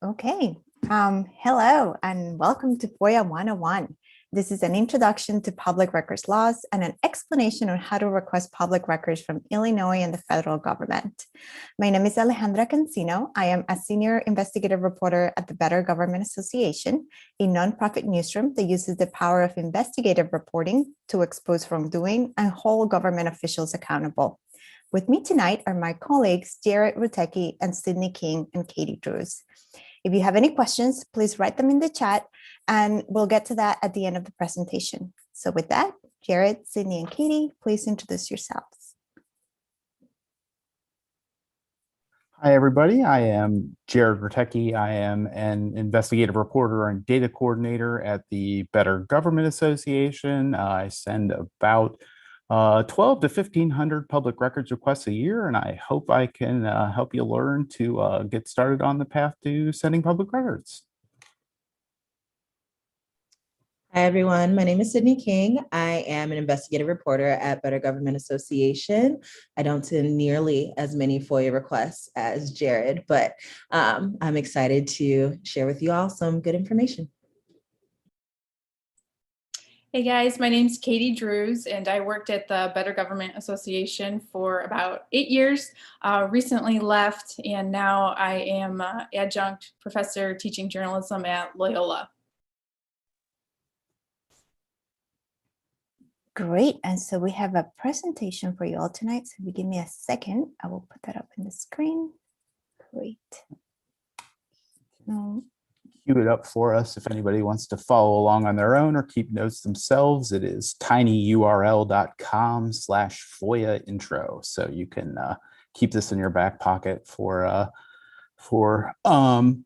Okay. Hello and welcome to Foia 101. This is an introduction to public records laws and an explanation on how to request public records from Illinois and the federal government. My name is Alejandra Cancino. I am a senior investigative reporter at the Better Government Association, a nonprofit newsroom that uses the power of investigative reporting to expose wrongdoing and hold government officials accountable. With me tonight are my colleagues, Jared Rutecki and Sydney King and Katie Drews. If you have any questions, please write them in the chat and we'll get to that at the end of the presentation. So with that, Jared, Sydney, and Katie, please introduce yourselves. Hi, everybody. I am Jared Rutecki. I am an investigative reporter and data coordinator at the Better Government Association. I send about 12 to 1,500 public records requests a year, and I hope I can help you learn to get started on the path to sending public records. Hi, everyone. My name is Sydney King. I am an investigative reporter at Better Government Association. I don't send nearly as many FOIA requests as Jared, but I'm excited to share with you all some good information. Hey guys, my name's Katie Drews and I worked at the Better Government Association for about 8 years, recently left, and now I am an adjunct professor teaching journalism at Loyola. Great, and so we have a presentation for you all tonight. So if you give me a second, I will put that up in the screen. Great. Cue it up for us if anybody wants to follow along on their own or keep notes themselves. It is tinyurl.com/FOIA intro. So you can keep this in your back pocket for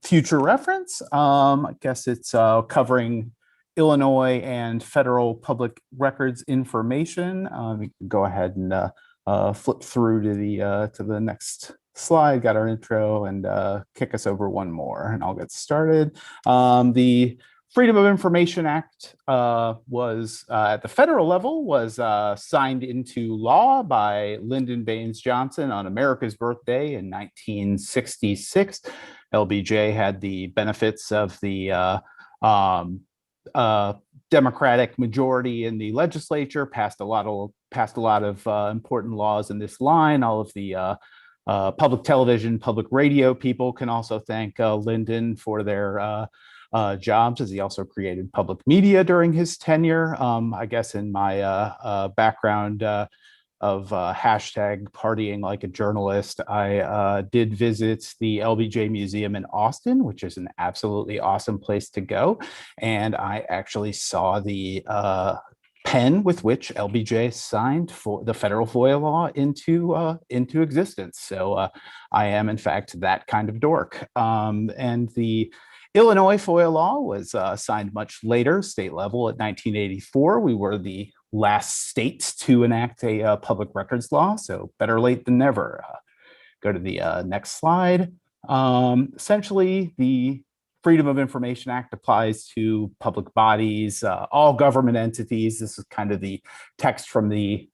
future reference. I guess it's covering Illinois and federal public records information. We can go ahead and flip through to the next slide. Got our intro, and kick us over one more and I'll get started. The Freedom of Information Act was at the federal level was signed into law by Lyndon Baines Johnson on America's birthday in 1966. LBJ had the benefits of the Democratic majority in the legislature, passed a lot of important laws in this line. All of the public television, public radio people can also thank Lyndon for their jobs, as he also created public media during his tenure. I guess in my background of hashtag partying like a journalist, I did visit the LBJ Museum in Austin, which is an absolutely awesome place to go. And I actually saw the pen with which LBJ signed for the federal FOIA law into existence. So I am, in fact, that kind of dork. And the Illinois FOIA law was signed much later, state level, at 1984. We were the last state to enact a public records law, so better late than never. Go to the next slide. Essentially, the Freedom of Information Act applies to public bodies, all government entities. This is kind of the text from the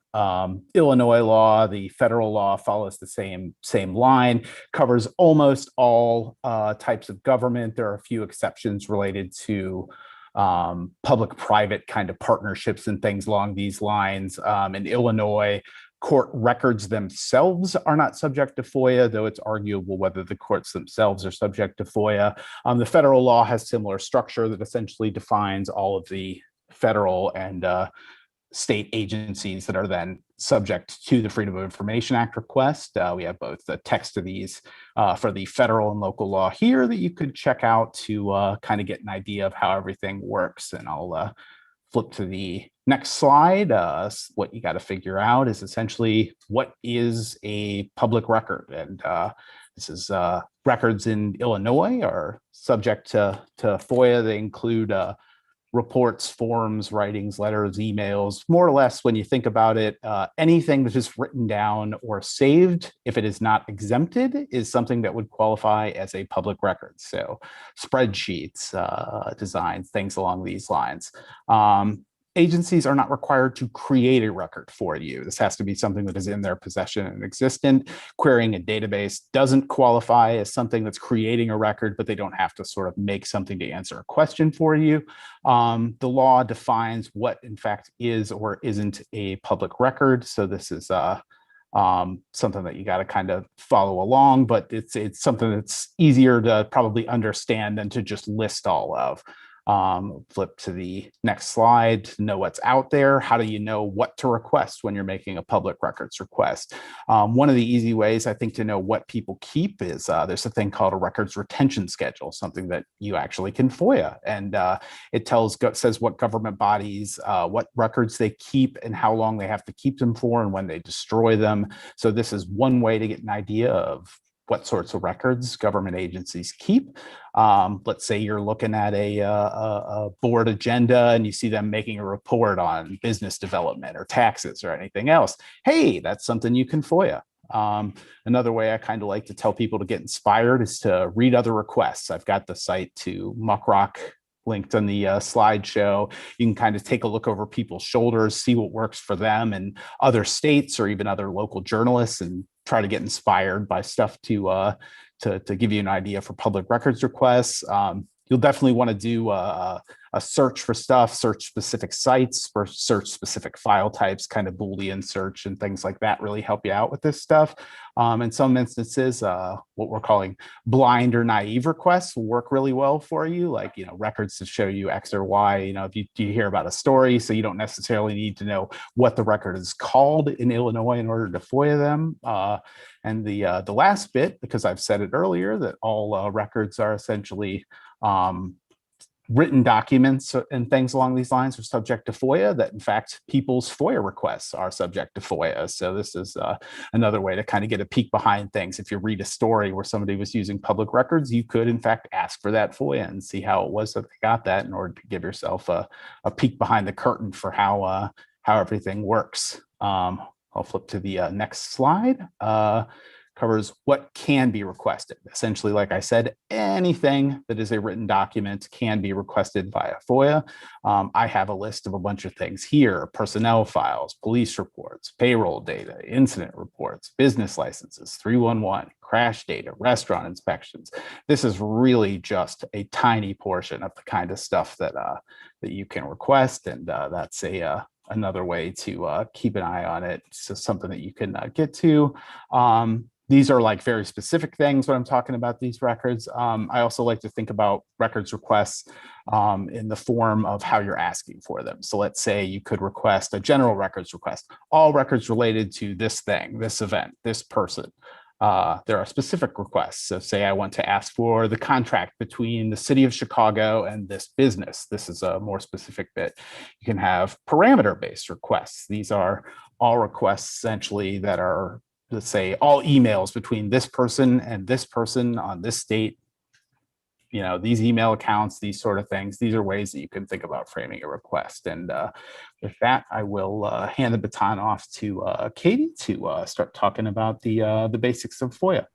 Illinois law. The federal law follows the same line, covers almost all types of government. There are a few exceptions related to public-private kind of partnerships and things along these lines. In Illinois, court records themselves are not subject to FOIA, though it's arguable whether the courts themselves are subject to FOIA. The federal law has similar structure that essentially defines all of the federal and state agencies that are then subject to the Freedom of Information Act request. We have both the text of these for the federal and local law here that you could check out to kind of get an idea of how everything works. And I'll flip to the next slide. What you got to figure out is essentially what is a public record. And this is records in Illinois are subject to FOIA. They include reports, forms, writings, letters, emails. More or less, when you think about it, anything that is written down or saved, if it is not exempted, is something that would qualify as a public record. So spreadsheets, designs, things along these lines. agencies are not required to create a record for you. This has to be something that is in their possession and existent. Querying a database doesn't qualify as something that's creating a record, but they don't have to sort of make something to answer a question for you. The law defines what in fact is or isn't a public record. So this is something that you got to kind of follow along, but it's something that's easier to probably understand than to just list all of. Flip to the next slide to know what's out there. How do you know what to request when you're making a public records request? One of the easy ways, I think, to know what people keep is there's a thing called a records retention schedule, something that you actually can FOIA. And it says what government bodies, what records they keep and how long they have to keep them for and when they destroy them. So this is one way to get an idea of what sorts of records government agencies keep. Let's say you're looking at a board agenda and you see them making a report on business development or taxes or anything else. Hey, that's something you can FOIA. Another way I kind of like to tell people to get inspired is to read other requests. I've got the site to Muckrock linked on the slideshow. You can kind of take a look over people's shoulders, see what works for them in other states or even other local journalists, and try to get inspired by stuff to give you an idea for public records requests. You'll definitely want to do a search for stuff, search specific sites, or search specific file types, kind of Boolean search and things like that really help you out with this stuff. In some instances, what we're calling blind or naive requests will work really well for you, like, records to show you X or Y. If you hear about a story, so you don't necessarily need to know what the record is called in Illinois in order to FOIA them. And the last bit, because I've said it earlier, that all records are essentially written documents and things along these lines are subject to FOIA, that in fact people's FOIA requests are subject to FOIA. So this is another way to kind of get a peek behind things. If you read a story where somebody was using public records, you could in fact ask for that FOIA and see how it was that they got that in order to give yourself a peek behind the curtain for how everything works. I'll flip to the next slide. Covers what can be requested. Essentially, like I said, anything that is a written document can be requested via FOIA. I have a list of a bunch of things here: personnel files, police reports, payroll data, incident reports, business licenses, 311, crash data, restaurant inspections. This is really just a tiny portion of the kind of stuff that you can request, and that's another way to keep an eye on it. So something that you can get to. These are like very specific things when I'm talking about these records. I also like to think about records requests in the form of how you're asking for them. So let's say you could request a general records request, all records related to this thing, this event, this person. There are specific requests. So say I want to ask for the contract between the city of Chicago and this business. This is a more specific bit. You can have parameter-based requests. These are all requests essentially that are, let's say, all emails between this person and this person on this date. These email accounts, these sort of things. These are ways that you can think about framing a request. And with that, I will hand the baton off to Katie to start talking about the basics of FOIA.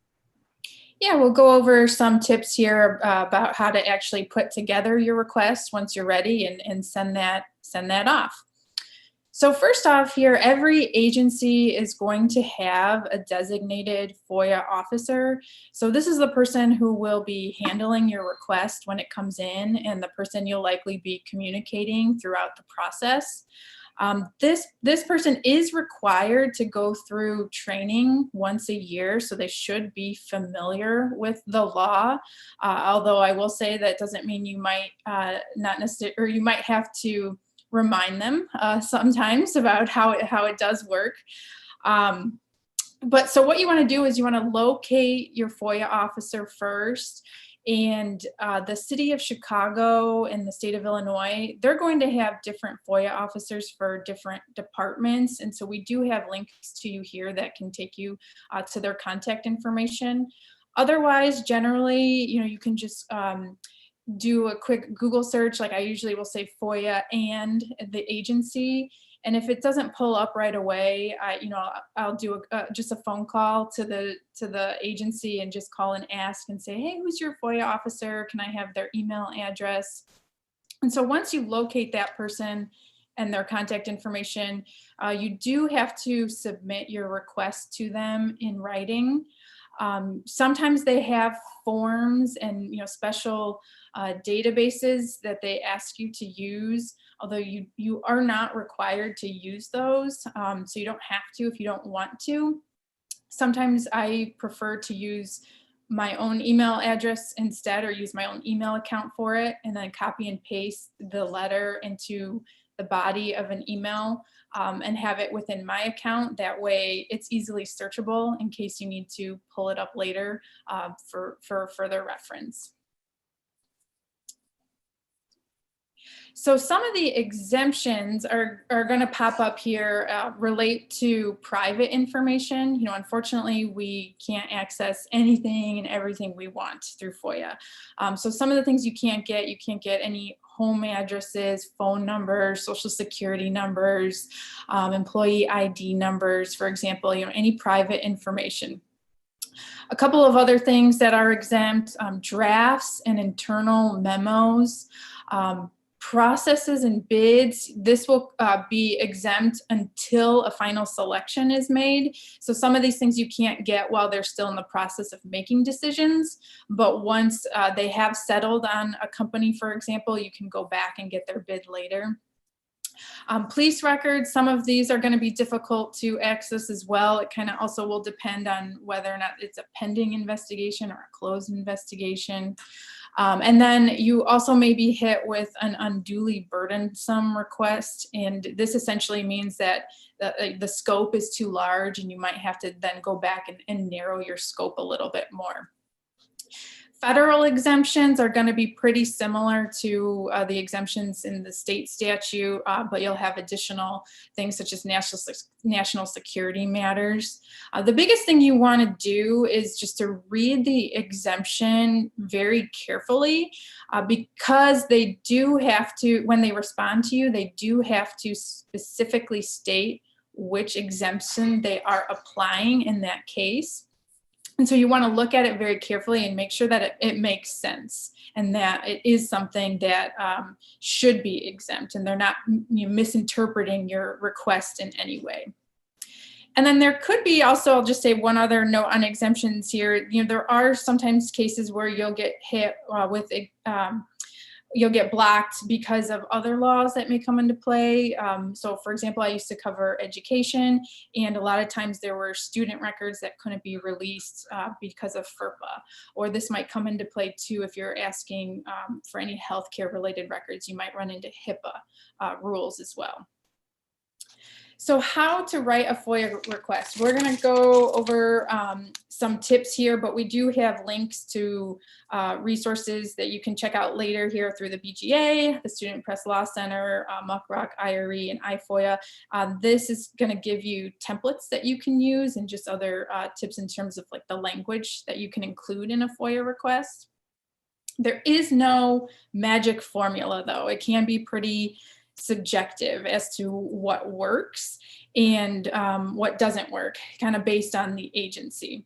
Yeah, we'll go over some tips here about how to actually put together your request once you're ready and send that off. So first off here, every agency is going to have a designated FOIA officer. So this is the person who will be handling your request when it comes in, and the person you'll likely be communicating throughout the process. This person is required to go through training once a year, so they should be familiar with the law. Although I will say that doesn't mean you might not necessarily, or you might have to remind them sometimes about how it does work. But so what you want to do is you want to locate your FOIA officer first. And the city of Chicago and the state of Illinois, they're going to have different FOIA officers for different departments. And so we do have links to you here that can take you to their contact information. Otherwise, generally, you can just do a quick Google search. Like I usually will say FOIA and the agency. And if it doesn't pull up right away, I'll do just a phone call to the agency and just call and ask and say, hey, who's your FOIA officer? Can I have their email address? And so once you locate that person, and their contact information, you do have to submit your request to them in writing. Sometimes they have forms and special databases that they ask you to use, although you are not required to use those, so you don't have to if you don't want to. Sometimes I prefer to use my own email address instead, or use my own email account for it, and then copy and paste the letter into the body of an email, and have it within my account. That way it's easily searchable in case you need to pull it up later for further reference. So some of the exemptions are going to pop up here relate to private information. Unfortunately, we can't access anything and everything we want through FOIA. So some of the things you can't get any home addresses, phone numbers, social security numbers, employee ID numbers, for example, any private information. A couple of other things that are exempt: drafts and internal memos, processes and bids. This will be exempt until a final selection is made. So some of these things you can't get while they're still in the process of making decisions, but once they have settled on a company, for example, you can go back and get their bid later. Police records, some of these are going to be difficult to access as well. It kind of also will depend on whether or not it's a pending investigation or a closed investigation. And then you also may be hit with an unduly burdensome request. And this essentially means that the scope is too large, and you might have to then go back and narrow your scope a little bit more. Federal exemptions are going to be pretty similar to the exemptions in the state statute, but you'll have additional things such as national security matters. The biggest thing you want to do is just to read the exemption very carefully, because they do have to, when they respond to you, they do have to specifically state which exemption they are applying in that case. And so you want to look at it very carefully and make sure that it makes sense, and that it is something that should be exempt, and they're not misinterpreting your request in any way. And then there could be also, I'll just say one other note on exemptions here. There are sometimes cases where you'll get hit with you'll get blocked because of other laws that may come into play. So for example, I used to cover education, and a lot of times there were student records that couldn't be released because of FERPA. Or this might come into play too if you're asking for any healthcare related records. You might run into HIPAA rules as well. So how to write a FOIA request. We're going to go over some tips here, but we do have links to resources that you can check out later here through the BGA, the Student Press Law Center, Muckrock, IRE, and iFOIA. This is going to give you templates that you can use, and just other tips in terms of like the language that you can include in a FOIA request. There is no magic formula though. It can be pretty subjective as to what works and what doesn't work, kind of based on the agency.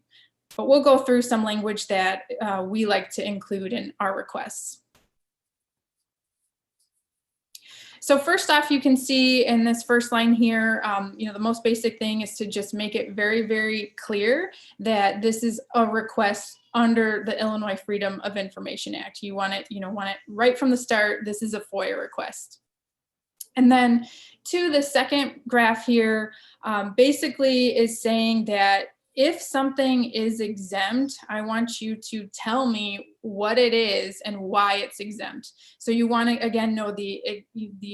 But we'll go through some language that we like to include in our requests. So first off, you can see in this first line here, the most basic thing is to just make it very, very clear that this is a request under the Illinois Freedom of Information Act. You want it, right from the start. This is a FOIA request. And then to the second graph here, basically is saying that if something is exempt, I want you to tell me what it is and why it's exempt. So you want to, again, know the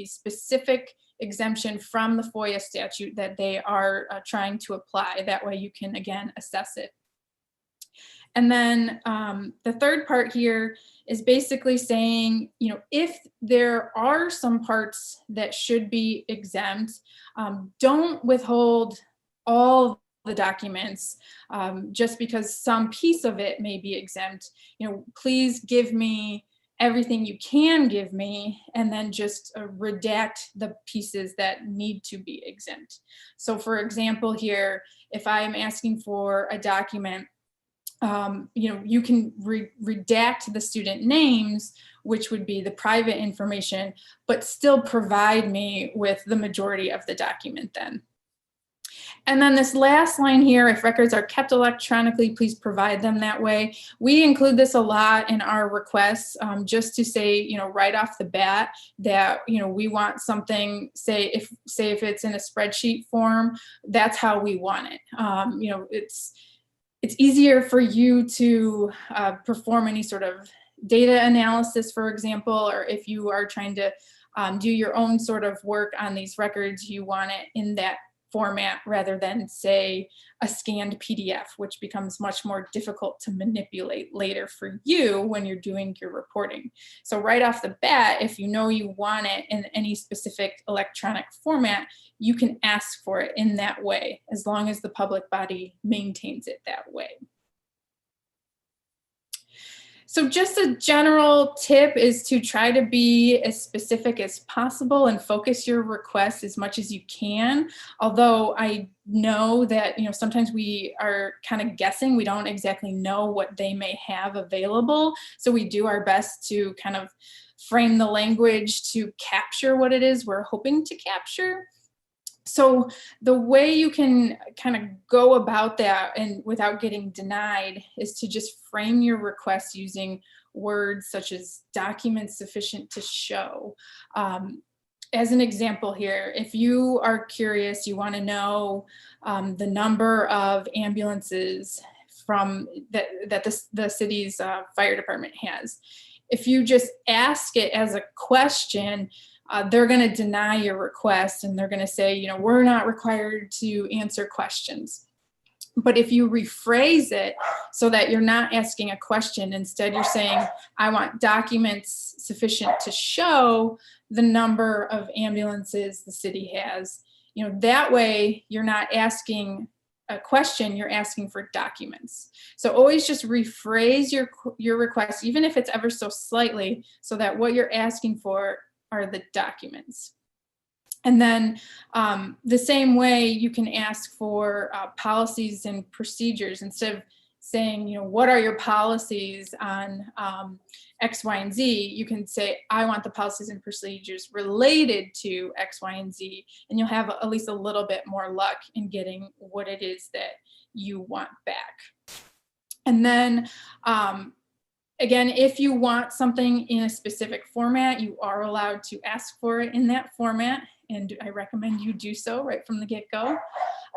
specific exemption from the FOIA statute that they are trying to apply. That way you can, again, assess it. And then the third part here is basically saying, if there are some parts that should be exempt, don't withhold all the documents just because some piece of it may be exempt. Please give me everything you can give me, and then just redact the pieces that need to be exempt. So for example here, if I'm asking for a document you can redact the student names, which would be the private information, but still provide me with the majority of the document then. And then this last line here, if records are kept electronically, please provide them that way. We include this a lot in our requests, just to say, right off the bat that, we want something, say if it's in a spreadsheet form, that's how we want it. It's easier for you to perform any sort of data analysis, for example, or if you are trying to do your own sort of work on these records, you want it in that format rather than, say, a scanned PDF, which becomes much more difficult to manipulate later for you when you're doing your reporting. So right off the bat, if you know you want it in any specific electronic format, you can ask for it in that way, as long as the public body maintains it that way. So just a general tip is to try to be as specific as possible and focus your request as much as you can. Although I know that, sometimes we are kind of guessing. We don't exactly know what they may have available. So we do our best to kind of frame the language to capture what it is we're hoping to capture. So the way you can kind of go about that and without getting denied is to just frame your request using words such as documents sufficient to show. As an example here, if you are curious, you want to know the number of ambulances that the city's fire department has. If you just ask it as a question, they're going to deny your request and they're going to say, we're not required to answer questions. But if you rephrase it so that you're not asking a question, instead you're saying, I want documents sufficient to show the number of ambulances the city has, that way you're not asking a question, you're asking for documents. So always just rephrase your request, even if it's ever so slightly, so that what you're asking for are the documents. And then the same way you can ask for policies and procedures. Instead of saying, what are your policies on X, Y, and Z, you can say, I want the policies and procedures related to X, Y, and Z. And you'll have at least a little bit more luck in getting what it is that you want back. And then again, if you want something in a specific format, you are allowed to ask for it in that format. And I recommend you do so right from the get-go.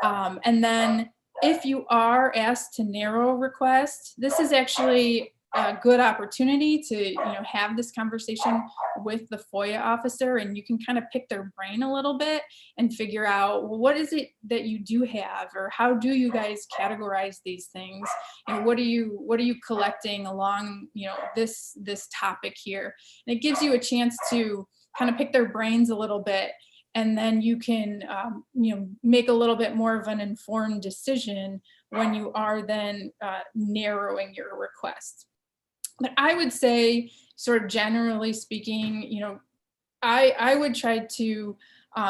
And then if you are asked to narrow a request, this is actually a good opportunity to have this conversation with the FOIA officer, and you can kind of pick their brain a little bit and figure out, well, what is it that you do have, or how do you guys categorize these things? What are you collecting along this topic here? And it gives you a chance to kind of pick their brains a little bit, and then you can make a little bit more of an informed decision when you are then narrowing your request. But I would say, sort of generally speaking, I would try to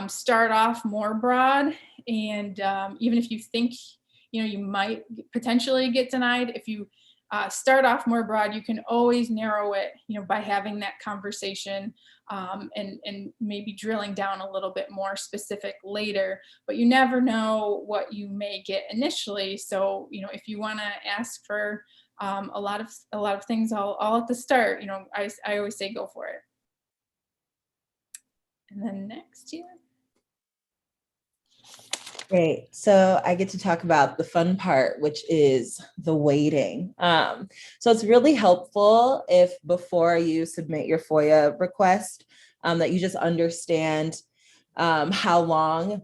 start off more broad, and even if you think you might potentially get denied, if you start off more broad, you can always narrow it by having that conversation and maybe drilling down a little bit more specific later. But you never know what you may get initially. So if you want to ask for a lot of things all at the start, I always say go for it. And then next year. Great. So I get to talk about the fun part, which is the waiting. So it's really helpful if before you submit your FOIA request, that you just understand how long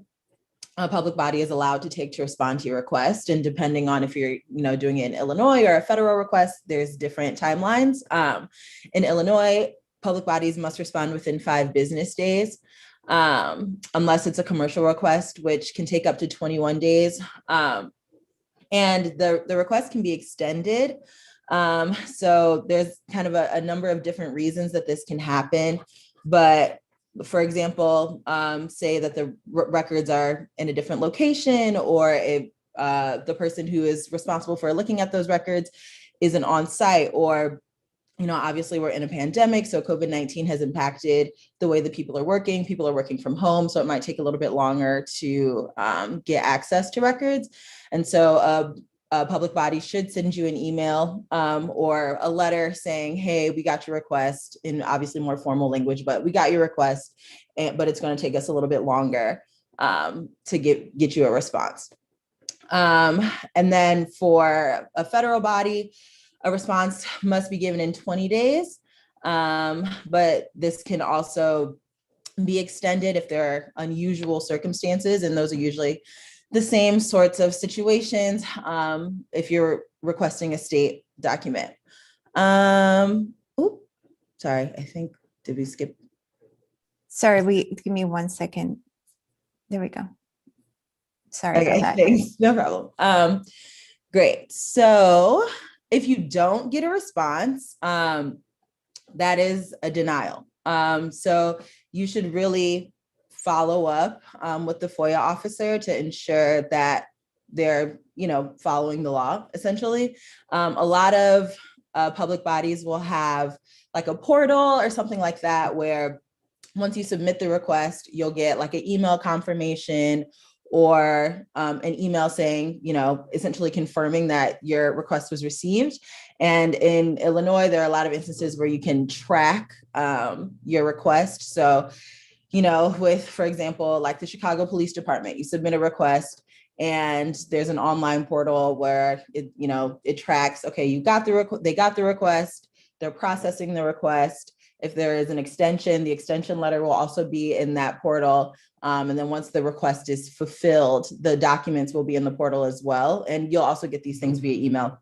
a public body is allowed to take to respond to your request. And depending on if you're doing it in Illinois or a federal request, there's different timelines. In Illinois, public bodies must respond within 5 business days. Unless it's a commercial request, which can take up to 21 days. And the request can be extended. So there's kind of a number of different reasons that this can happen. But for example, say that the records are in a different location, or the person who is responsible for looking at those records isn't on site, or obviously we're in a pandemic, so COVID-19 has impacted the way that people are working. People are working from home, so it might take a little bit longer to get access to records. And so a public body should send you an email or a letter saying, hey, we got your request, in obviously more formal language, but we got your request, but it's going to take us a little bit longer to get you a response. And then for a federal body, a response must be given in 20 days, but this can also be extended if there are unusual circumstances, and those are usually the same sorts of situations if you're requesting a state document. Sorry, I think, did we skip? Sorry, give me 1 second. There we go. Sorry Okay, about that. thanks, no problem. Great, so if you don't get a response, that is a denial. So you should really follow up with the FOIA officer to ensure that they're, following the law, essentially. A lot of public bodies will have like a portal or something like that, where once you submit the request, you'll get like an email confirmation or an email saying, essentially confirming that your request was received. And in Illinois, there are a lot of instances where you can track your request. So, with, for example, like the Chicago Police Department, you submit a request and there's an online portal where it tracks, okay, they got the request, they're processing the request. If there is an extension, the extension letter will also be in that portal. And then once the request is fulfilled, the documents will be in the portal as well. And you'll also get these things via email.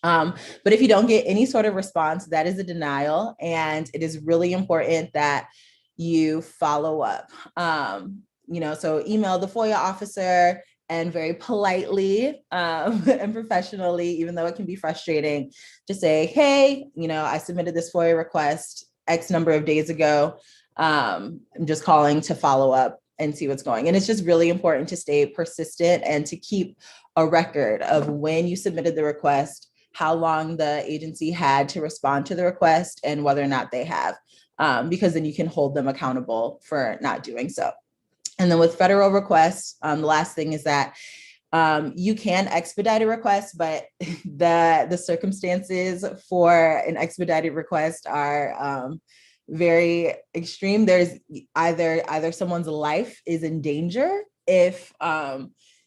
But if you don't get any sort of response, that is a denial. And it is really important that you follow up. So email the FOIA officer and very politely and professionally, even though it can be frustrating, to say, hey, I submitted this FOIA request X number of days ago. I'm just calling to follow up and see what's going. And it's just really important to stay persistent and to keep a record of when you submitted the request, how long the agency had to respond to the request, and whether or not they have, because then you can hold them accountable for not doing so. And then with federal requests, the last thing is that you can expedite a request, but the circumstances for an expedited request are very extreme. There's either someone's life is in danger if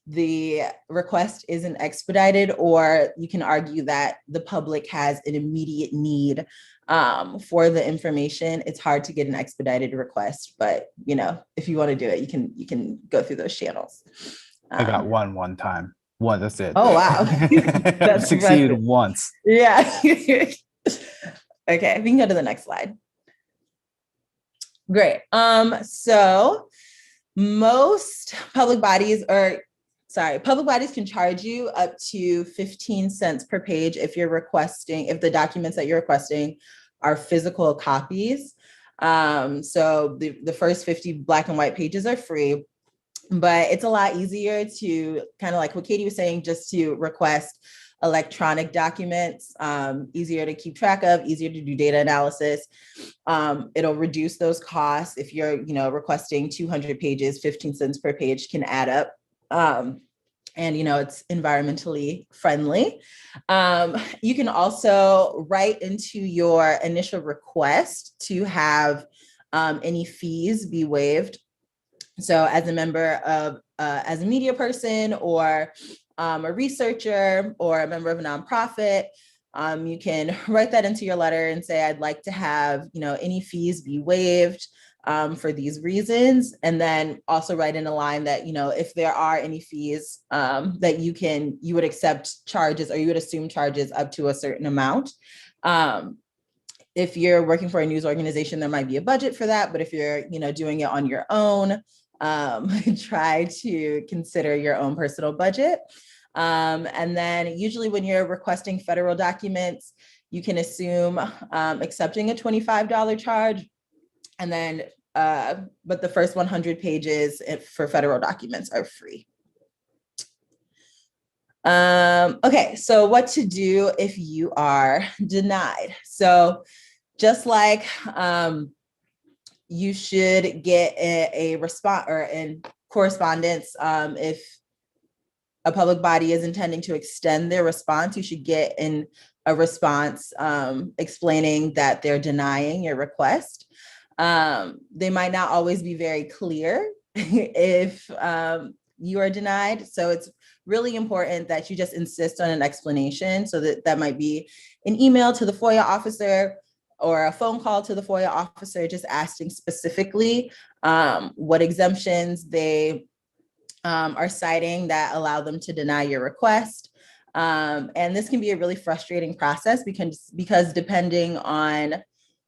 the request isn't expedited, or you can argue that the public has an immediate need for the information. It's hard to get an expedited request, but if you want to do it, you can go through those channels. I got one time. One, that's it. Oh, wow. That's succeeded impressive. Once. Yeah. Okay, we can go to the next slide. Great. So most public bodies can charge you up to 15 cents per page if the documents that you're requesting are physical copies. So the first 50 black and white pages are free, but it's a lot easier to, kind of like what Katie was saying, just to request electronic documents, easier to keep track of, easier to do data analysis. It'll reduce those costs. If you're, requesting 200 pages, 15 cents per page can add up. And it's environmentally friendly. You can also write into your initial request to have any fees be waived. So as a member of, as a media person or a researcher or a member of a nonprofit, you can write that into your letter and say, I'd like to have, any fees be waived for these reasons. And then also write in a line that, if there are any fees that you would accept charges, or you would assume charges up to a certain amount. If you're working for a news organization, there might be a budget for that. But if you're, doing it on your own, try to consider your own personal budget. And then usually when you're requesting federal documents, you can assume accepting a $25 charge. And then, but the first 100 pages for federal documents are free. Okay, so what to do if you are denied. So just like you should get a response or in correspondence, if a public body is intending to extend their response, you should get in a response explaining that they're denying your request. They might not always be very clear if you are denied. So it's really important that you just insist on an explanation. So that might be an email to the FOIA officer or a phone call to the FOIA officer, just asking specifically what exemptions they are citing that allow them to deny your request. And this can be a really frustrating process because depending on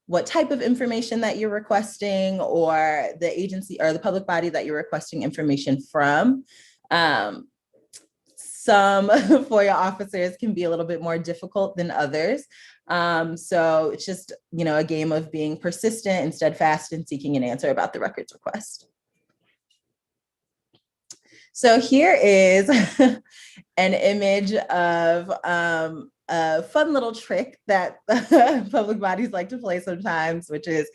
what type of information that you're requesting or the agency or the public body that you're requesting information from, some FOIA officers can be a little bit more difficult than others. So it's just, a game of being persistent and steadfast in seeking an answer about the records request. So here is an image of a fun little trick that public bodies like to play sometimes, which is,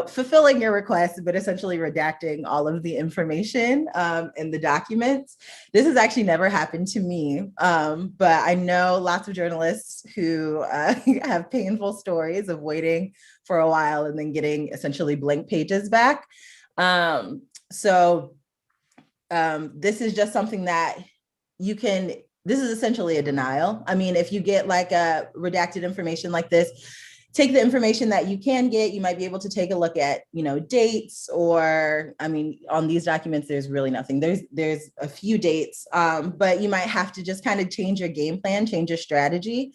fulfilling your request, but essentially redacting all of the information in the documents. This has actually never happened to me, but I know lots of journalists who have painful stories of waiting for a while and then getting essentially blank pages back. This is just something that this is essentially a denial. I mean, if you get like a redacted information like this, take the information that you can get. You might be able to take a look at, dates or, on these documents, there's really nothing. There's a few dates, but you might have to just kind of change your game plan, change your strategy,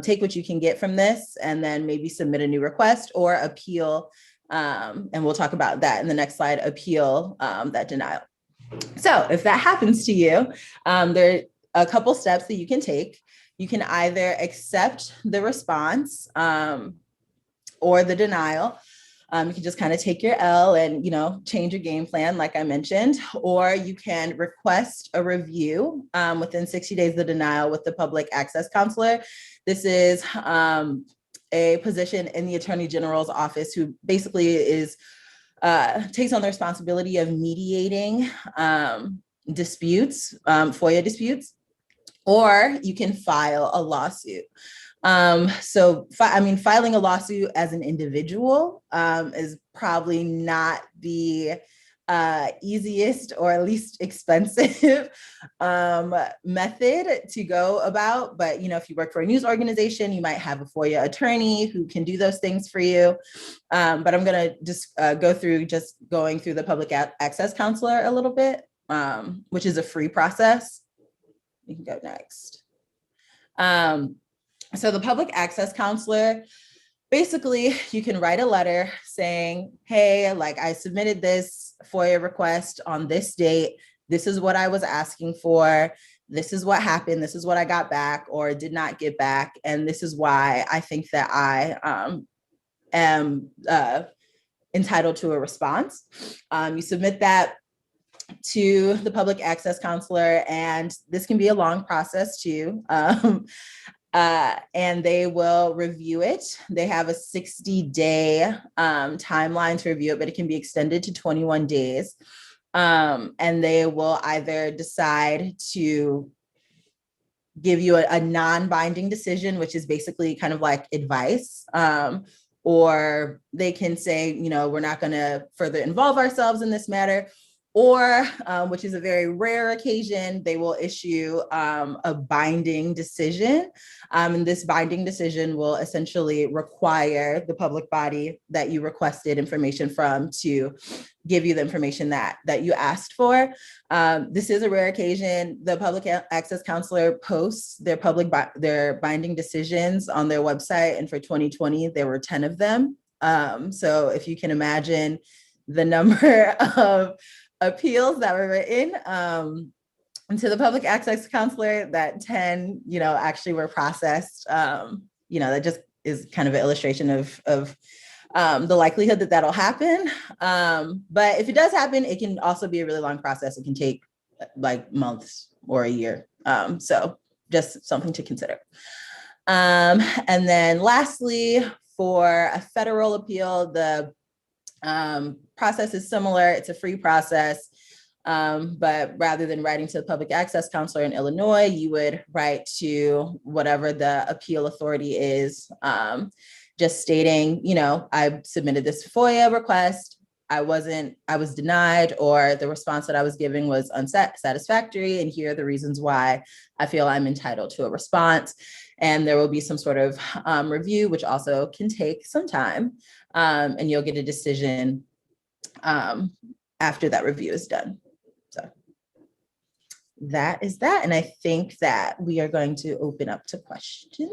take what you can get from this, and then maybe submit a new request or appeal. And we'll talk about that in the next slide, appeal that denial. So if that happens to you, there are a couple steps that you can take. You can either accept the response or the denial. You can just kind of take your L and, change your game plan, like I mentioned, or you can request a review within 60 days of the denial with the public access counselor. This is a position in the Attorney General's office who basically takes on the responsibility of mediating disputes, FOIA disputes, or you can file a lawsuit. Filing a lawsuit as an individual is probably not the easiest or least expensive method to go about. But, if you work for a news organization, you might have a FOIA attorney who can do those things for you. But I'm going to just going through the public access counselor a little bit, which is a free process. You can go next. So the public access counselor, basically, you can write a letter saying, hey, I submitted this FOIA request on this date. This is what I was asking for. This is what happened. This is what I got back or did not get back. And this is why I think that I am entitled to a response. You submit that to the public access counselor, and this can be a long process too. And they will review it. They have a 60-day timeline to review it, but it can be extended to 21 days. And they will either decide to give you a non-binding decision, which is basically kind of like advice, or they can say, we're not going to further involve ourselves in this matter. Or, which is a very rare occasion, they will issue a binding decision. And this binding decision will essentially require the public body that you requested information from to give you the information that you asked for. This is a rare occasion. The public access counselor posts their binding decisions on their website. And for 2020, there were 10 of them. So if you can imagine the number of appeals that were written to the public access counselor, that 10, actually were processed. That just is kind of an illustration of the likelihood that that'll happen. But if it does happen, it can also be a really long process. It can take like months or a year. So just something to consider. And then lastly, for a federal appeal, the process is similar. It's a free process. But rather than writing to the public access counselor in Illinois, you would write to whatever the appeal authority is, just stating, I submitted this FOIA request. I was denied, or the response that I was giving was unsatisfactory. And here are the reasons why I feel I'm entitled to a response. And there will be some sort of review, which also can take some time. And you'll get a decision after that review is done. So that is that. And I think that we are going to open up to questions.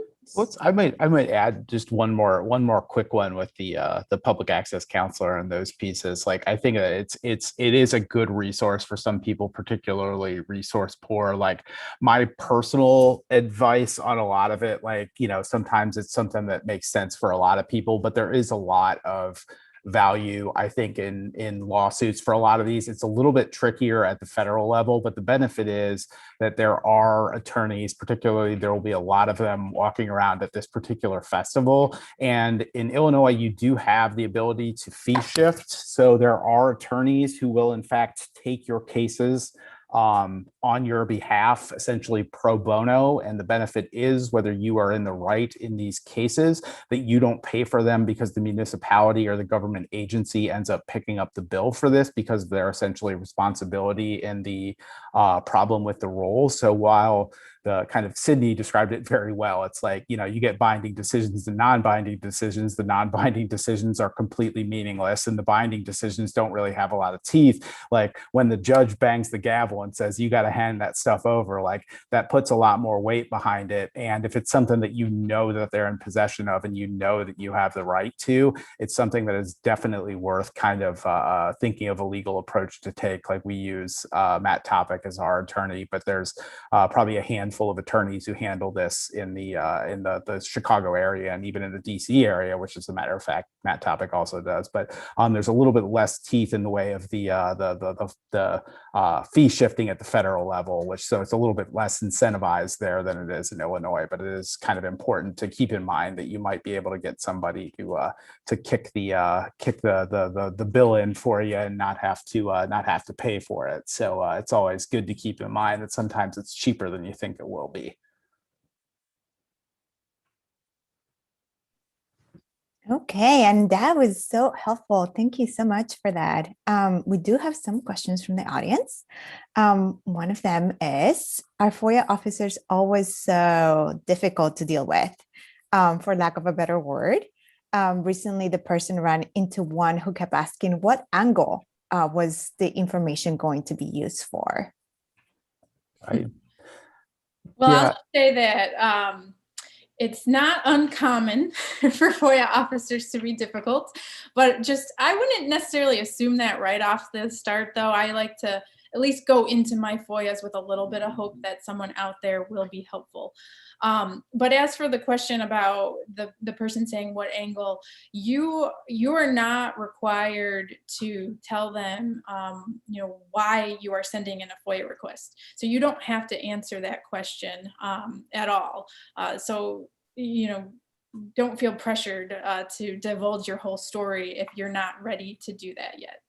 I might add just one more quick one with the public access counselor and those pieces. Like, I think it is a good resource for some people, particularly resource poor. Like, my personal advice on a lot of it, like, sometimes it's something that makes sense for a lot of people, but there is a lot of value, I think, in lawsuits for a lot of these. It's a little bit trickier at the federal level, but the benefit is that there are attorneys, particularly there will be a lot of them walking around at this particular festival. And in Illinois, you do have the ability to fee shift. So there are attorneys who will in fact take your cases on your behalf, essentially pro bono. And the benefit is, whether you are in the right in these cases, that you don't pay for them because the municipality or the government agency ends up picking up the bill for this, because they're essentially responsibility in the problem with the role. So while the kind of Sydney described it very well, it's like, you get binding decisions and non-binding decisions. The non-binding decisions are completely meaningless, and the binding decisions don't really have a lot of teeth. Like, when the judge bangs the gavel and says, you got to hand that stuff over, like, that puts a lot more weight behind it. And if it's something that that they're in possession of, and that you have the right to, it's something that is definitely worth kind of thinking of a legal approach to take. Like, we use Matt Topic as our attorney, but there's probably a handful of attorneys who handle this in the Chicago area, and even in the DC area, which, as a matter of fact, Matt Topic also does. But there's a little bit less teeth in the way of the fee shifting at the federal level, so it's a little bit less incentivized there than it is in Illinois. But it is kind of important to keep in mind that you might be able to get somebody to kick the bill in for you and not have to pay for it. So it's always good to keep in mind that sometimes it's cheaper than you think it will be. Okay, and that was so helpful. Thank you so much for that. We do have some questions from the audience. One of them is, are FOIA officers always so difficult to deal with, for lack of a better word? Recently, the person ran into one who kept asking what angle was the information going to be used for? I'll say that it's not uncommon for FOIA officers to be difficult, but I wouldn't necessarily assume that right off the start, though. I like to at least go into my FOIAs with a little bit of hope that someone out there will be helpful. But as for the question about the person saying what angle, you are not required to tell them, why you are sending in a FOIA request. So you don't have to answer that question at all. So don't feel pressured to divulge your whole story if you're not ready to do that yet.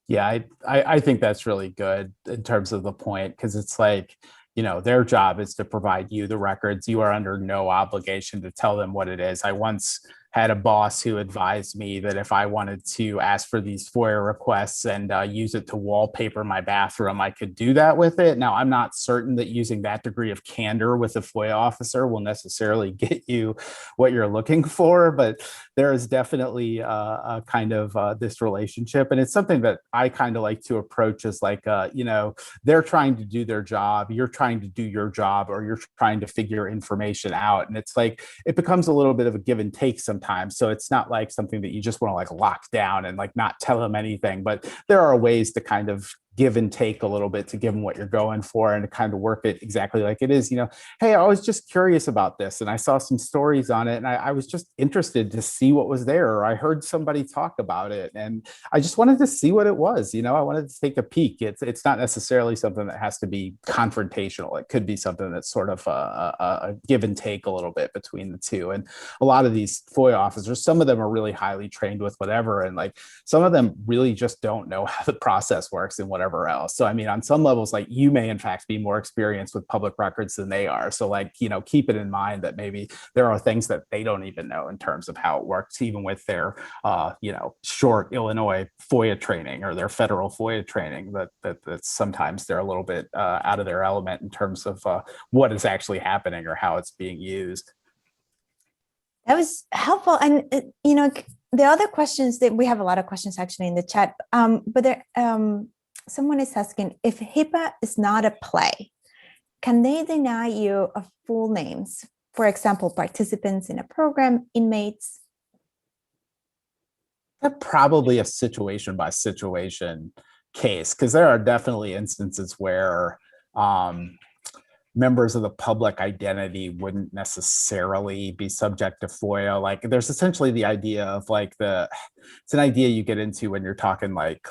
Yeah, I think that's really good in terms of the point, because it's like, their job is to provide you the records. You are under no obligation to tell them what it is. I once had a boss who advised me that if I wanted to ask for these FOIA requests and use it to wallpaper my bathroom, I could do that with it. Now, I'm not certain that using that degree of candor with a FOIA officer will necessarily get you what you're looking for, but there is definitely a kind of this relationship. And it's something that I kind of like to approach as like, they're trying to do their job, you're trying to do your job, or you're trying to figure information out. And it's like, it becomes a little bit of a give and take sometimes. So it's not like something that you just want to like lock down and like not tell them anything, but there are ways to kind of give and take a little bit to give them what you're going for and to kind of work it exactly like it is. Hey, I was just curious about this and I saw some stories on it and I was just interested to see what was there. Or I heard somebody talk about it and I just wanted to see what it was. I wanted to take a peek. It's not necessarily something that has to be confrontational. It could be something that's sort of a give and take a little bit between the two. And a lot of these FOIA officers, some of them are really highly trained with whatever, and like some of them really just don't know how the process works and whatever else. So I mean, on some levels, like you may in fact be more experienced with public records than they are. So like, keep it in mind that maybe there are things that they don't even know in terms of how it works, even with their short Illinois FOIA training or their federal FOIA training, that sometimes they're a little bit out of their element in terms of what is actually happening or how it's being used. That was helpful. And, the other questions that we have a lot of questions actually in the chat, but there, someone is asking if HIPAA is not a play, can they deny you of full names? For example, participants in a program, inmates? Probably a situation by situation case, because there are definitely instances where members of the public identity wouldn't necessarily be subject to FOIA. Like there's essentially the idea of like it's an idea you get into when you're talking like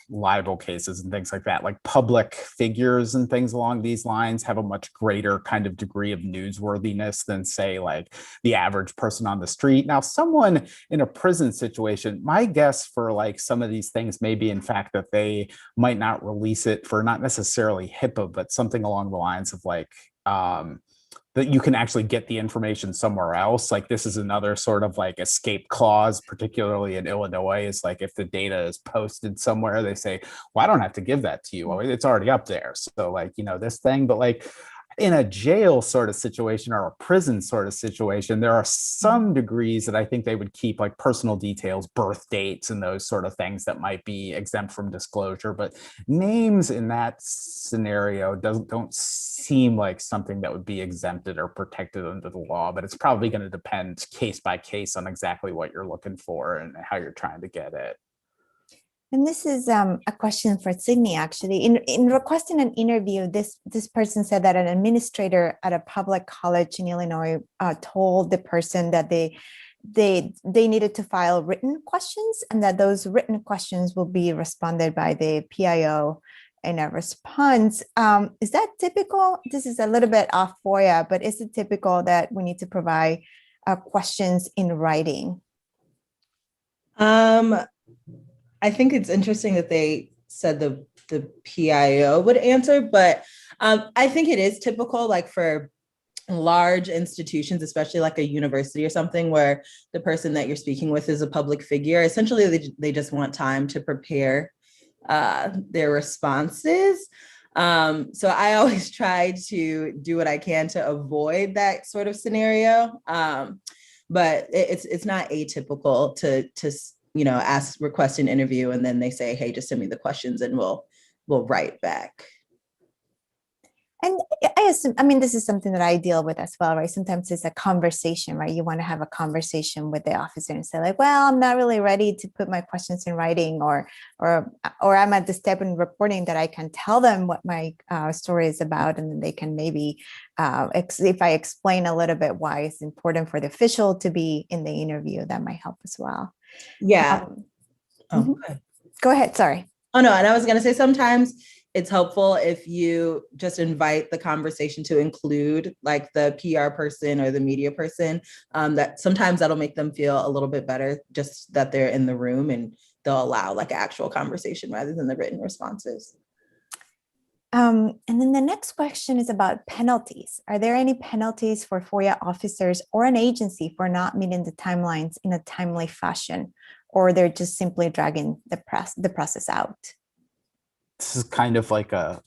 libel cases and things like that. Like public figures and things along these lines have a much greater kind of degree of newsworthiness than say like the average person on the street. Now, someone in a prison situation, my guess for like some of these things may be in fact that they might not release it for not necessarily HIPAA, but something along the lines of like that you can actually get the information somewhere else. Like this is another sort of like escape clause, particularly in Illinois, is like if the data is posted somewhere, they say, well, I don't have to give that to you. Well, it's already up there. So like, this thing, but like in a jail sort of situation or a prison sort of situation, there are some degrees that I think they would keep like personal details, birth dates, and those sort of things that might be exempt from disclosure. But names in that scenario don't seem like something that would be exempted or protected under the law. But it's probably going to depend case by case on exactly what you're looking for and how you're trying to get it. And this is a question for Sydney, actually. In requesting an interview, this person said that an administrator at a public college in Illinois told the person that they needed to file written questions and that those written questions will be responded by the PIO in a response. Is that typical? This is a little bit off FOIA, but is it typical that we need to provide questions in writing? I think it's interesting that they said the PIO would answer, but I think it is typical, like for large institutions, especially like a university or something, where the person that you're speaking with is a public figure. Essentially, they just want time to prepare their responses. So I always try to do what I can to avoid that sort of scenario. But it's not atypical to request an interview and then they say, hey, just send me the questions and we'll write back. And I assume, this is something that I deal with as well, right? Sometimes it's a conversation, right? You want to have a conversation with the officer and say like, well, I'm not really ready to put my questions in writing, or I'm at the step in reporting that I can tell them what my story is about. And then they can maybe, if I explain a little bit why it's important for the official to be in the interview, that might help as well. Yeah. Go ahead. Sorry. Oh, no. And I was going to say sometimes it's helpful if you just invite the conversation to include like the PR person or the media person, that sometimes that'll make them feel a little bit better, just that they're in the room and they'll allow like actual conversation rather than the written responses. And then the next question is about penalties. Are there any penalties for FOIA officers or an agency for not meeting the timelines in a timely fashion, or they're just simply dragging the process out? This is kind of like a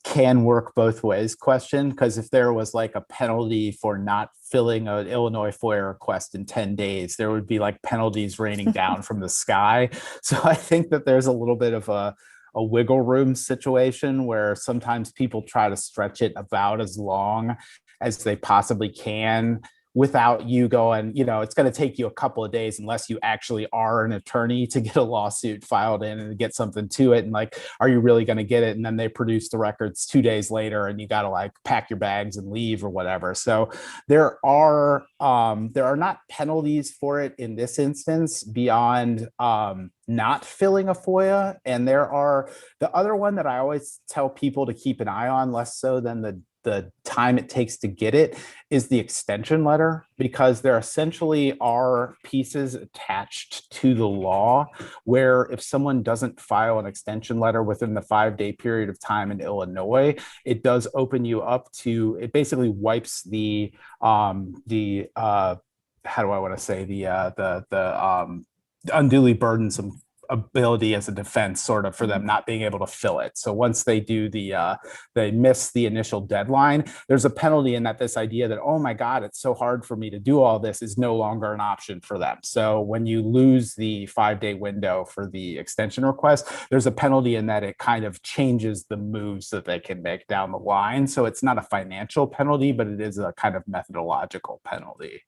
can work both ways question, because if there was like a penalty for not filling an Illinois FOIA request in 10 days, there would be like penalties raining down from the sky. So I think that there's a little bit of a wiggle room situation where sometimes people try to stretch it about as long as they possibly can without you going, it's going to take you a couple of days unless you actually are an attorney to get a lawsuit filed in and get something to it. And like, are you really going to get it? And then they produce the records 2 days later and you got to like pack your bags and leave or whatever. So there are not penalties for it in this instance beyond not filling a FOIA. And there are the other one that I always tell people to keep an eye on, less so than the time it takes to get it, is the extension letter, because there essentially are pieces attached to the law where if someone doesn't file an extension letter within the 5-day period of time in Illinois, it does open you up to, it basically wipes the how do I want to say, the unduly burdensome ability as a defense sort of for them not being able to fill it. So once they do they miss the initial deadline, there's a penalty in that. This idea that, oh my God, it's so hard for me to do all this is no longer an option for them. So when you lose the 5-day window for the extension request, there's a penalty in that it kind of changes the moves that they can make down the line. So it's not a financial penalty, but it is a kind of methodological penalty.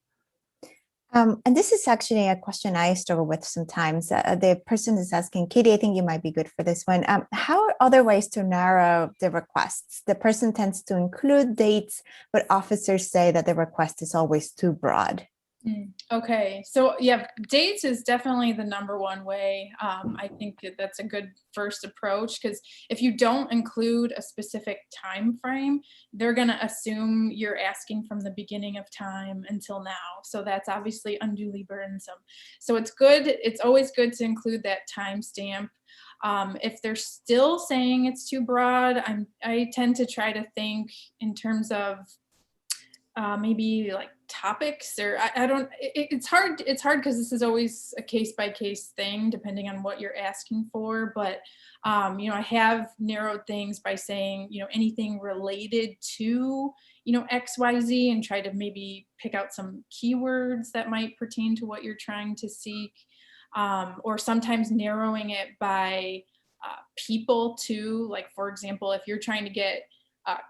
And this is actually a question I struggle with sometimes. The person is asking, Katie, I think you might be good for this one. How are other ways to narrow the requests? The person tends to include dates, but officers say that the request is always too broad. Okay, so yeah, dates is definitely the number one way. I think that's a good first approach, because if you don't include a specific time frame, they're going to assume you're asking from the beginning of time until now. So that's obviously unduly burdensome. So it's always good to include that timestamp. If they're still saying it's too broad, I tend to try to think in terms of maybe like topics, or I don't, it's hard because this is always a case by case thing depending on what you're asking for. But I have narrowed things by saying, anything related to, XYZ, and try to maybe pick out some keywords that might pertain to what you're trying to seek, or sometimes narrowing it by people too. Like, for example, if you're trying to get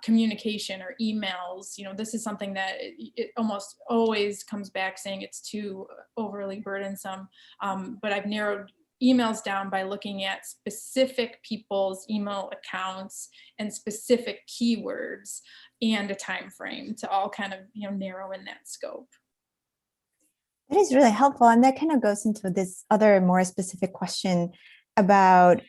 communication or emails, this is something that it almost always comes back saying it's too overly burdensome. But I've narrowed emails down by looking at specific people's email accounts and specific keywords and a time frame to all kind of narrow in that scope. That is really helpful, and that kind of goes into this other more specific question about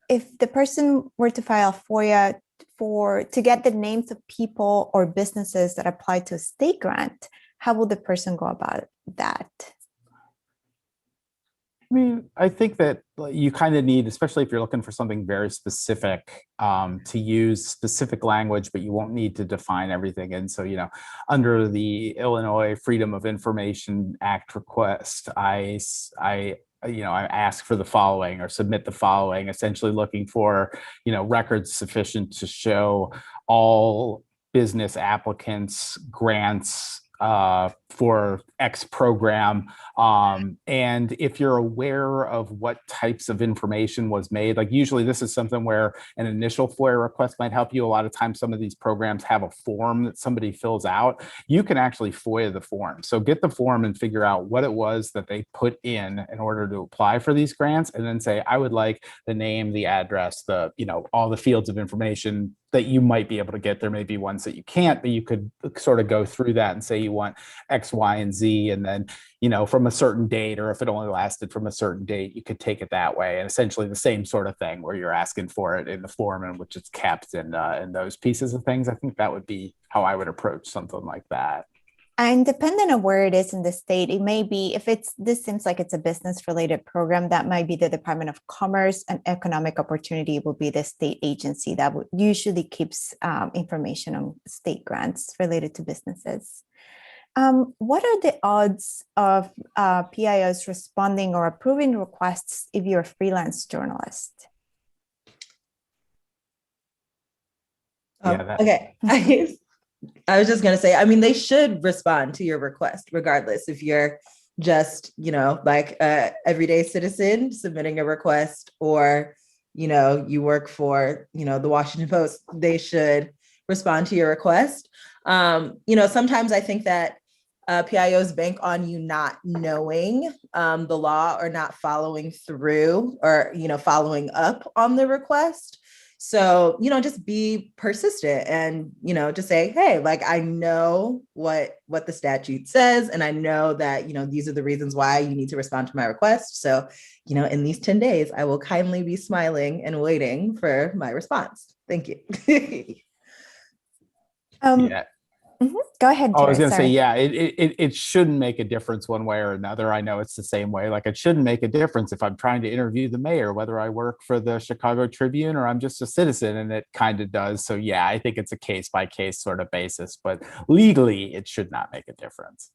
if the person were to file FOIA to get the names of people or businesses that apply to a state grant, how will the person go about that? I mean, I think that you kind of need, especially if you're looking for something very specific, to use specific language, but you won't need to define everything. And so, under the Illinois Freedom of Information Act request, I ask for the following or submit the following, essentially looking for, records sufficient to show all business applicants, grants for X program. And if you're aware of what types of information was made, like usually this is something where an initial FOIA request might help you. A lot of times some of these programs have a form that somebody fills out. You can actually FOIA the form. So get the form and figure out what it was that they put in order to apply for these grants, and then say, I would like the name, the address, all the fields of information that you might be able to get. There may be ones that you can't, but you could sort of go through that and say you want X, Y, and Z, and then, from a certain date, or if it only lasted from a certain date, you could take it that way. And essentially the same sort of thing where you're asking for it in the form in which it's kept and those pieces of things. I think that would be how I would approach something like that. And depending on where it is in the state, it may be, this seems like it's a business related program, that might be the Department of Commerce, and Economic Opportunity will be the state agency that usually keeps information on state grants related to businesses. What are the odds of PIOs responding or approving requests if you're a freelance journalist? Okay. I was just going to say, they should respond to your request regardless. If you're just, like everyday citizen submitting a request, or, you work for, the Washington Post, they should respond to your request. Sometimes I think that PIOs bank on you not knowing the law or not following through or, following up on the request. So, just be persistent and, just say, hey, like, I know what the statute says, and I know that, these are the reasons why you need to respond to my request. So, in these 10 days, I will kindly be smiling and waiting for my response. Thank you. Yeah. Go ahead, I was Jared. going to say, Sorry. yeah, it shouldn't make a difference one way or another. I know it's the same way. Like, it shouldn't make a difference if I'm trying to interview the mayor, whether I work for the Chicago Tribune or I'm just a citizen, and it kind of does. So yeah, I think it's a case by case sort of basis, but legally it should not make a difference.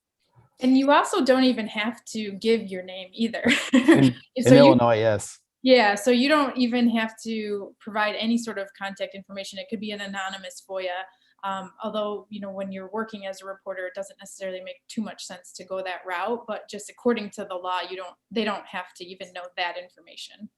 And you also don't even have to give your name either. In Illinois, yes. Yeah, so you don't even have to provide any sort of contact information. It could be an anonymous FOIA. Although, when you're working as a reporter, it doesn't necessarily make too much sense to go that route, but just according to the law, they don't have to even know that information.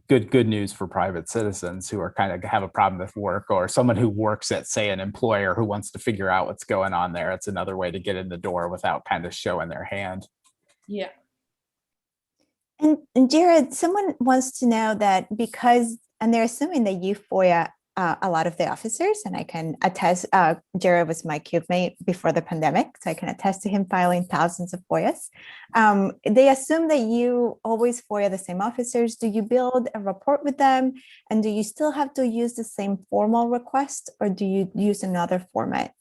Good news for private citizens who are kind of have a problem with work, or someone who works at, say, an employer who wants to figure out what's going on there. It's another way to get in the door without kind of showing their hand. Yeah. And Jared, someone wants to know that and they're assuming that you FOIA a lot of the officers, and I can attest, Jared was my cube mate before the pandemic, so I can attest to him filing thousands of FOIAs. They assume that you always FOIA the same officers. Do you build a rapport with them? And do you still have to use the same formal request, or do you use another format?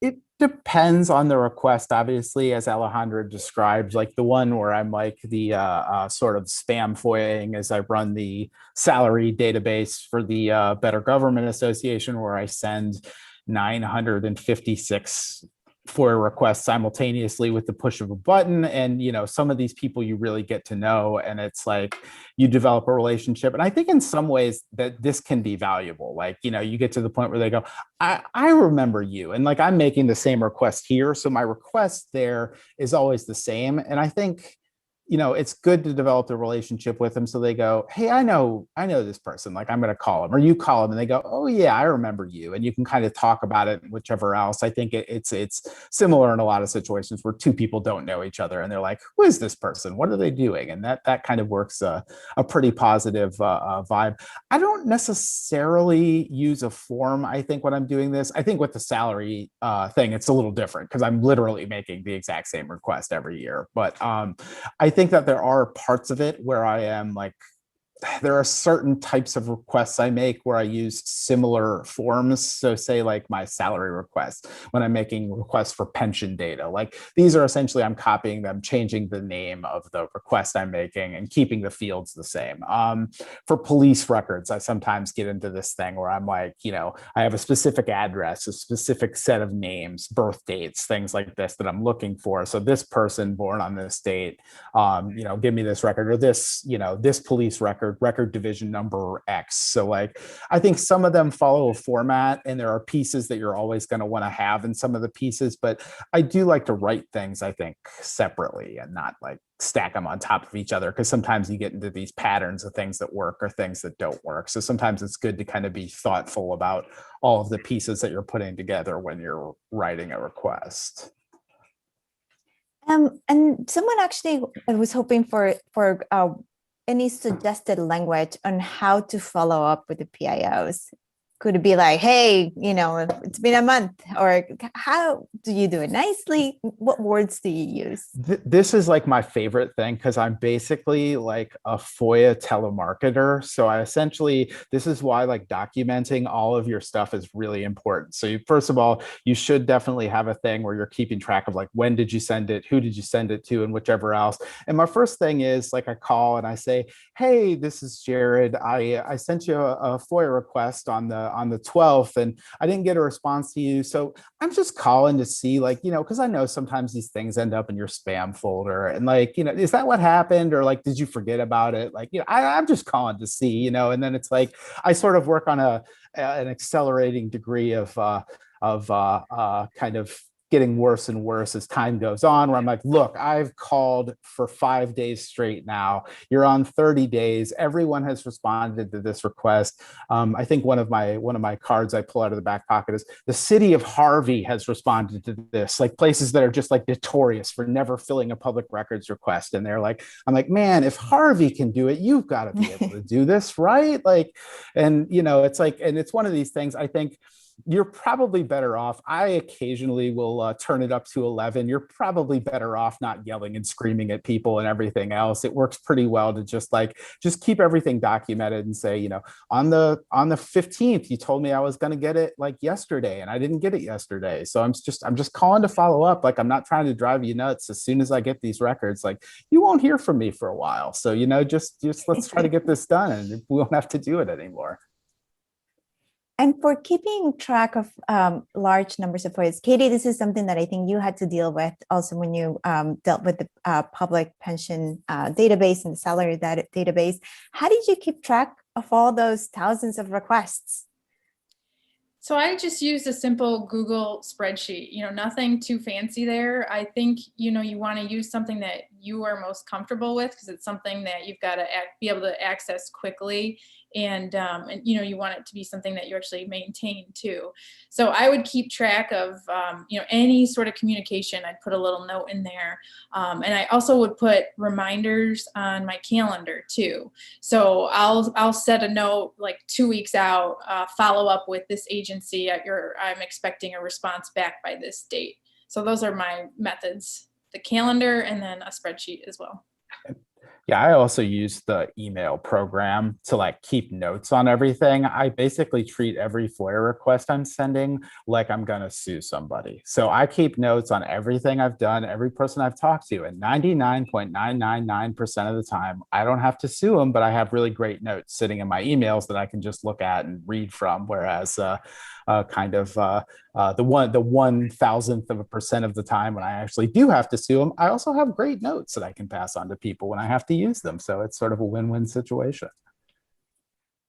It depends on the request, obviously, as Alejandra described. Like the one where I'm like the sort of spam FOIAing as I run the salary database for the Better Government Association, where I send 956 FOIA requests simultaneously with the push of a button. And, some of these people you really get to know, and it's like you develop a relationship. And I think in some ways that this can be valuable. Like, you get to the point where they go, I remember you. And like, I'm making the same request here. So my request there is always the same. And I think, it's good to develop the relationship with them. So they go, hey, I know this person, like I'm going to call them, or you call them and they go, oh yeah, I remember you. And you can kind of talk about it, whichever else. I think it's similar in a lot of situations where two people don't know each other and they're like, who is this person? What are they doing? And that kind of works a pretty positive vibe. I don't necessarily use a form. I think when I'm doing this, I think with the salary thing, it's a little different because I'm literally making the exact same request every year. But I think that there are parts of it where I am like, there are certain types of requests I make where I use similar forms. So say like my salary request, when I'm making requests for pension data, like these are essentially, I'm copying them, changing the name of the request I'm making and keeping the fields the same. For police records, I sometimes get into this thing where I'm like, I have a specific address, a specific set of names, birth dates, things like this that I'm looking for. So this person born on this date, give me this record, or this, this police record division number X. So like, I think some of them follow a format, and there are pieces that you're always going to want to have in some of the pieces, but I do like to write things, I think, separately and not like stack them on top of each other, because sometimes you get into these patterns of things that work or things that don't work. So sometimes it's good to kind of be thoughtful about all of the pieces that you're putting together when you're writing a request. And someone actually was hoping for any suggested language on how to follow up with the PIOs. Could it be like, hey, it's been a month, or how do you do it nicely? What words do you use? This is like my favorite thing, because I'm basically like a FOIA telemarketer. So I essentially, this is why like documenting all of your stuff is really important. So first of all, you should definitely have a thing where you're keeping track of like, when did you send it? Who did you send it to? And whichever else. And my first thing is like, I call and I say, hey, this is Jared. I sent you a FOIA request on the 12th, and I didn't get a response to you. So I'm just calling to see, like, because I know sometimes these things end up in your spam folder, and like, is that what happened? Or like, did you forget about it? Like, I'm just calling to see, and then it's like, I sort of work on an accelerating degree of kind of getting worse and worse as time goes on, where I'm like, look, I've called for 5 days straight now. You're on 30 days. Everyone has responded to this request. I think one of my cards I pull out of the back pocket is the city of Harvey has responded to this, like places that are just like notorious for never filling a public records request. And they're like, I'm like, man, if Harvey can do it, you've got to be able to do this, right? Like, and it's like, and it's one of these things, I think, you're probably better off. I occasionally will turn it up to 11. You're probably better off not yelling and screaming at people and everything else. It works pretty well to just keep everything documented and say, on the 15th, you told me I was going to get it like yesterday and I didn't get it yesterday. So I'm just calling to follow up. Like, I'm not trying to drive you nuts. As soon as I get these records, like, you won't hear from me for a while. So, just let's try to get this done and we won't have to do it anymore. And for keeping track of large numbers of FOIAs, Katie, this is something that I think you had to deal with also when you dealt with the public pension database and the salary database. How did you keep track of all those thousands of requests? So I just used a simple Google spreadsheet, nothing too fancy there. I think, you want to use something that you are most comfortable with, because it's something that you've got to be able to access quickly. And you want it to be something that you actually maintain too. So I would keep track of, any sort of communication. I'd put a little note in there. And I also would put reminders on my calendar too. So I'll set a note like 2 weeks out, follow up with this agency I'm expecting a response back by this date. So those are my methods, the calendar and then a spreadsheet as well. Yeah, I also use the email program to keep notes on everything. I basically treat every FOIA request I'm sending like I'm going to sue somebody. So I keep notes on everything I've done, every person I've talked to, and 99.999% of the time, I don't have to sue them, but I have really great notes sitting in my emails that I can just look at and read from. Whereas the 1,000th% of the time when I actually do have to sue them, I also have great notes that I can pass on to people when I have to use them. So it's sort of a win-win situation.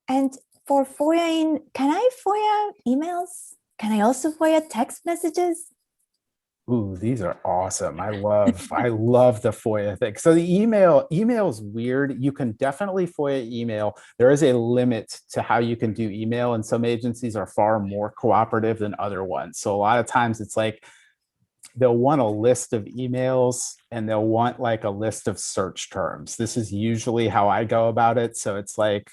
And for FOIA, can I FOIA emails? Can I also FOIA text messages? Ooh, these are awesome. I love the FOIA thing. So the email is weird. You can definitely FOIA email. There is a limit to how you can do email, and some agencies are far more cooperative than other ones. So a lot of times it's like they'll want a list of emails and they'll want a list of search terms. This is usually how I go about it. So it's I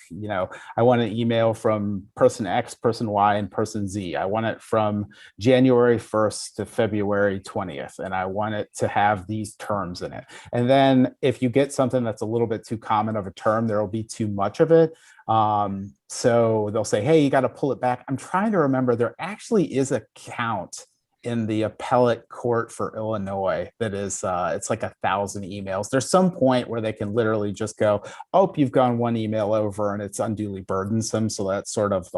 want an email from person X, person Y, and person Z. I want it from January 1st to February 20th. And I want it to have these terms in it. And then if you get something that's a little bit too common of a term, there will be too much of it. So they'll say, hey, you got to pull it back. I'm trying to remember, there actually is a count in the appellate court for Illinois that is it's 1,000 emails. There's some point where they can literally just go, oh, you've gone one email over and it's unduly burdensome. So that's sort of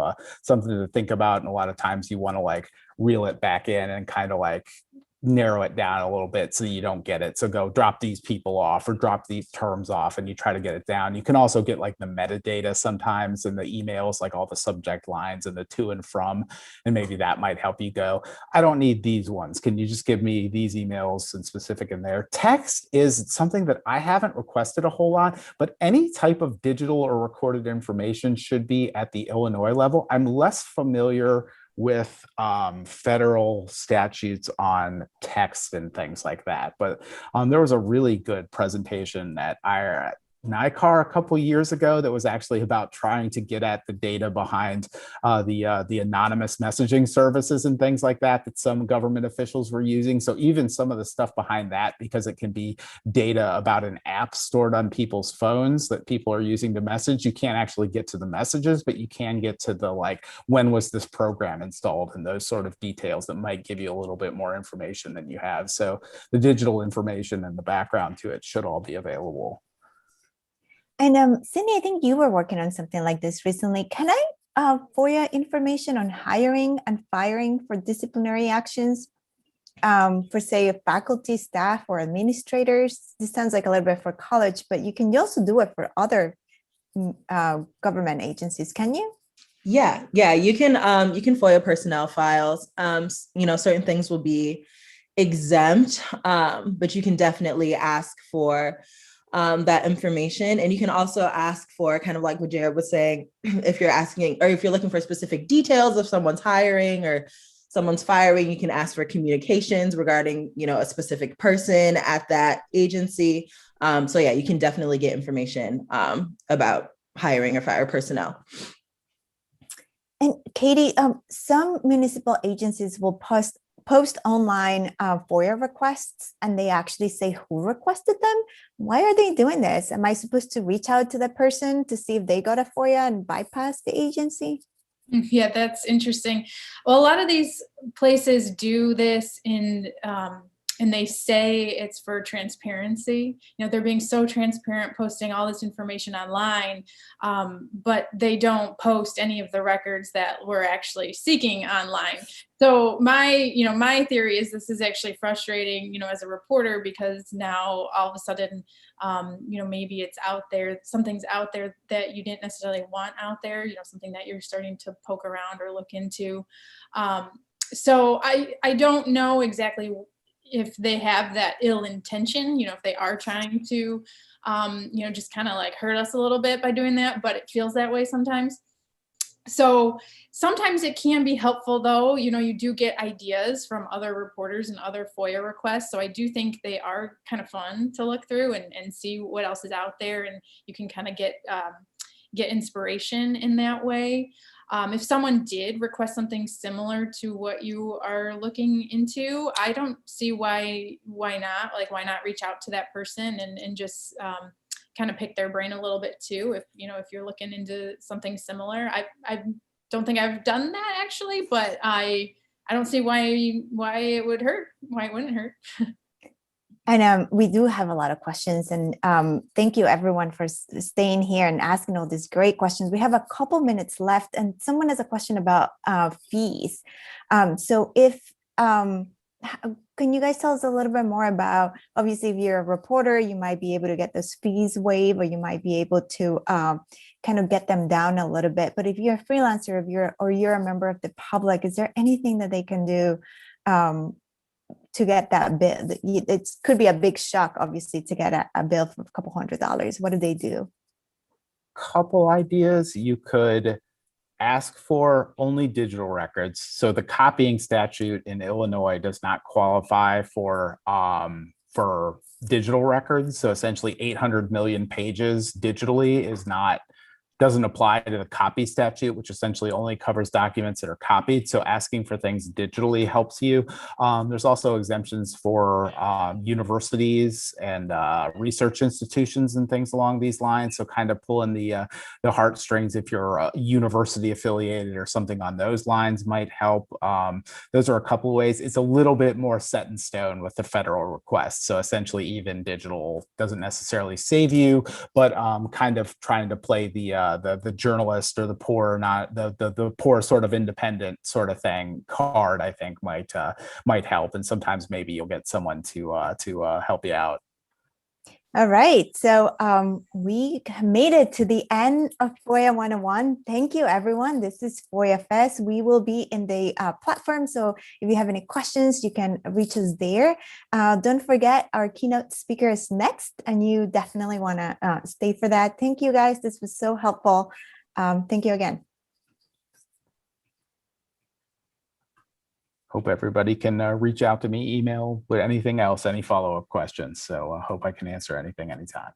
something to think about. And a lot of times you want to reel it back in and kind of narrow it down a little bit so you don't get it. So go drop these people off or drop these terms off and you try to get it down. You can also get the metadata sometimes in the emails, all the subject lines and the to and from, and maybe that might help you go, I don't need these ones. Can you just give me these emails and specific in there? Text is something that I haven't requested a whole lot, but any type of digital or recorded information should be at the Illinois level. I'm less familiar with federal statutes on text and things like that. But there was a really good presentation at NICAR a couple of years ago that was actually about trying to get at the data behind the anonymous messaging services and things like that some government officials were using. So even some of the stuff behind that, because it can be data about an app stored on people's phones that people are using to message, you can't actually get to the messages, but you can get to the when was this program installed and those sort of details that might give you a little bit more information than you have. So the digital information and the background to it should all be available. And Cindy, I think you were working on something like this recently. Can I FOIA information on hiring and firing for disciplinary actions for, say, faculty, staff, or administrators? This sounds like a little bit for college, but you can also do it for other government agencies, can you? Yeah, you can FOIA personnel files. Certain things will be exempt, but you can definitely ask for that information. And you can also ask for, kind of like what Jared was saying, if you're asking, or if you're looking for specific details of someone's hiring or someone's firing, you can ask for communications regarding, a specific person at that agency. So yeah, you can definitely get information about hiring or fire personnel. And Katie, some municipal agencies will post online FOIA requests, and they actually say who requested them. Why are they doing this? Am I supposed to reach out to the person to see if they got a FOIA and bypass the agency? Yeah, that's interesting. Well, a lot of these places do this and they say it's for transparency. They're being so transparent, posting all this information online, but they don't post any of the records that we're actually seeking online. So my theory is this is actually frustrating, as a reporter, because now all of a sudden, maybe it's out there, something's out there that you didn't necessarily want out there, something that you're starting to poke around or look into. So I don't know exactly if they have that ill intention, if they are trying to, just kind of like hurt us a little bit by doing that, but it feels that way sometimes. So sometimes it can be helpful though, you do get ideas from other reporters and other FOIA requests. So I do think they are kind of fun to look through and see what else is out there. And you can kind of get inspiration in that way. If someone did request something similar to what you are looking into, I don't see why not. Like, why not reach out to that person and just kind of pick their brain a little bit too. If you're looking into something similar, I don't think I've done that actually, but I don't see why it would hurt. Why it wouldn't hurt. And we do have a lot of questions, and thank you everyone for staying here and asking all these great questions. We have a couple minutes left, and someone has a question about fees. So if can you guys tell us a little bit more about, obviously, if you're a reporter, you might be able to get those fees waived, or you might be able to kind of get them down a little bit. But if you're a freelancer, you're a member of the public, is there anything that they can do to get that bill? It could be a big shock, obviously, to get a bill for a couple $100s. What do they do? Couple ideas. You could ask for only digital records. So the copying statute in Illinois does not qualify for digital records. So essentially 800 million pages digitally doesn't apply to the copy statute, which essentially only covers documents that are copied. So asking for things digitally helps you. There's also exemptions for universities and research institutions and things along these lines. So kind of pulling the heartstrings if you're university affiliated or something on those lines might help. Those are a couple of ways. It's a little bit more set in stone with the federal request. So essentially even digital doesn't necessarily save you, but kind of trying to play the journalist or the poor, not the poor sort of independent sort of thing card, I think might help. And sometimes maybe you'll get someone to help you out. All right, so we made it to the end of FOIA 101. Thank you, everyone. This is FOIA Fest. We will be in the platform, so if you have any questions, you can reach us there. Don't forget, our keynote speaker is next, and you definitely want to stay for that. Thank you, guys. This was so helpful. Thank you again. Hope everybody can reach out to me, email with anything else, any follow-up questions. So I hope I can answer anything anytime.